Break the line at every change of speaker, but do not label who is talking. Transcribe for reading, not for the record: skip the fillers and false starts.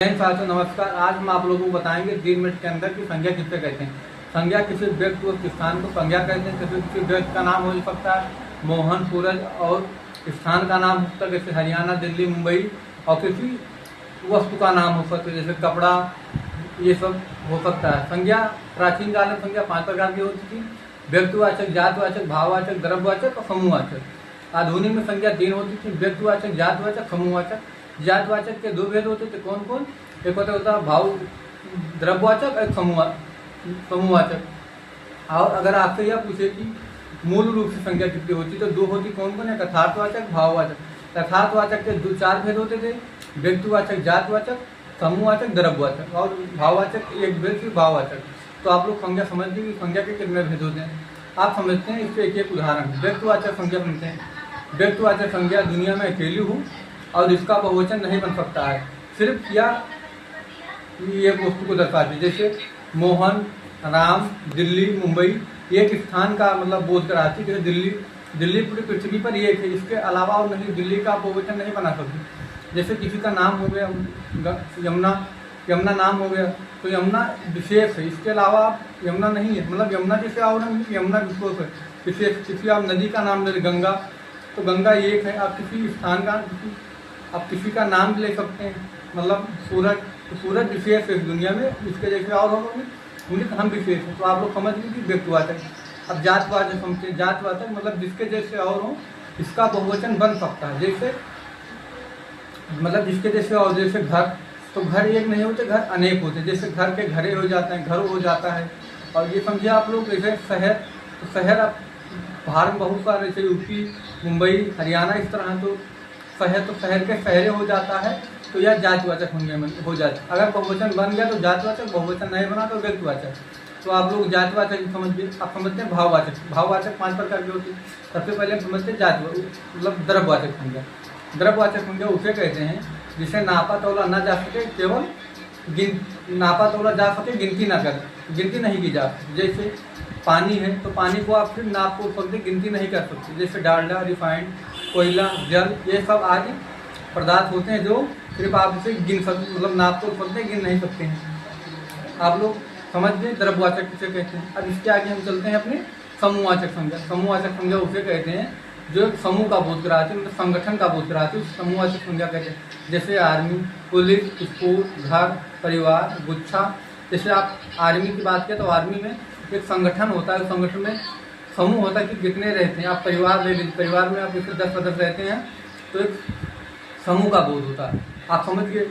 साथियों नमस्कार। आज हम आप लोगों को बताएंगे 3 मिनट के अंदर कि संज्ञा किससे कहते हैं। संज्ञा किसी व्यक्ति व स्थान को संज्ञा कहते हैं। किसी व्यक्ति का नाम हो सकता है मोहन, सूरज, और स्थान का नाम हो सकता है जैसे हरियाणा, दिल्ली, मुंबई, और किसी वस्तु का नाम हो सकता है जैसे कपड़ा, ये सब हो सकता है। संज्ञा प्राचीन काल में संज्ञा 5 प्रकार की होती थी: व्यक्तिवाचक, जातवाचक, भाववाचक, द्रव्यवाचक और समूहवाचक। आधुनिक में संज्ञा 3 होती थी: व्यक्तिवाचक, जातवाचक, समूहवाचक। जातवाचक के 2 भेद होते थे। कौन कौन? एक होता है भाव द्रव्यवाचक, एक समूहवाचक। और अगर आपसे यह पूछे कि मूल रूप से संज्ञा कितनी होती तो 2 होती। कौन कौन है? यथार्थवाचक, भाववाचक। यथार्थवाचक के 4 भेद होते थे: व्यक्तिवाचक, जातवाचक, समूहवाचक, द्रव्यवाचक। और भाववाचक एक भेद थी, भाववाचक। तो आप लोग संज्ञा समझ लीजिए कि संज्ञा के कितने भेद होते हैं। आप समझते हैं, इससे एक उदाहरण। व्यक्तिवाचक संज्ञा समझते हैं। व्यक्तिवाचक संज्ञा दुनिया में अकेली हूँ और इसका बहुवचन नहीं बन सकता है, सिर्फ या ये वस्तु को दर्शाती है। जैसे मोहन, राम, दिल्ली, मुंबई एक स्थान का मतलब बोध कराती है। जैसे दिल्ली पूरी पृथ्वी पर एक है, इसके अलावा और नहीं, दिल्ली का बहुवचन नहीं बना सकती। जैसे किसी का नाम हो गया यमुना नाम हो गया, तो यमुना विशेष है, इसके अलावा यमुना नहीं है। मतलब यमुना जैसे और नहीं, यमुना विशेष है, विशेष। किसी आप नदी का नाम ले, गंगा, तो गंगा एक है। आप किसी स्थान का आप किसी का नाम ले सकते हैं। मतलब सूरज, तो सूरज विशेष है दुनिया में, इसके जैसे और होंगे उनके हम विशेष हैं। तो आप लोग समझ लीजिए व्यक्तिवाचक। अब जातवाचक समझते हैं। जातवाचक मतलब जिसके जैसे और हो, इसका बहुवचन बन सकता है। जैसे मतलब जिसके जैसे और, जैसे घर, तो घर एक नहीं होते, घर अनेक होते। जैसे घर के घरे हो जाते हैं, घर हो जाता है। और ये समझिए आप लोग, जैसे शहर, तो शहर अब बाहर में बहुत सारे, जैसे यूपी, मुंबई, हरियाणा, इस तरह। तो शहर, तो शहर के शहरे हो जाता है, तो यह जातवाचक हो जाता है। अगर बहुवचन बन गया तो जातवाचक, बहुवचन नहीं बना तो व्यक्तिवाचक। तो आप लोग जातवाचक समझिए। आप समझते हैं भाववाचक। भाववाचक 5 प्रकार की होती है। सबसे पहले हम समझते हैं मतलब द्रव्यवाचक संज्ञा। द्रव्यवाचक संज्ञा उसे कहते हैं जिसे नापा तोला न जा सके, केवल नापा तोला जा सके, गिनती नहीं की जा सकती। जैसे पानी है, तो पानी को आप फिर नाप तोल सकते, गिनती नहीं कर सकते। जैसे डालडा, रिफाइंड, कोयला, जल, ये सब आदि पदार्थ होते हैं जो सिर्फ आप इसे मतलब नाप तोल सकते हैं, गिन नहीं सकते हैं। आप लोग समझ गए द्रव्यवाचक किसे कहते हैं। अब इसके आगे हम चलते हैं अपने समूहवाचक संज्ञा। समूहवाचक संज्ञा उसे कहते हैं जो एक समूह का बोध कराते हैं, मतलब संगठन का बोध कराते हैं, समूहवाचक संज्ञा कहते हैं। जैसे आर्मी, पुलिस, स्कूल, घर, परिवार, गुच्छा। जैसे आप आर्मी की बात करें तो आर्मी में एक संगठन होता है। संगठन में समूह होता है कि कितने रहते हैं। आप परिवार ले लीजिए, परिवार में आप जैसे 10 सदस्य रहते हैं, तो एक समूह का बोध होता है। आप समझ गए।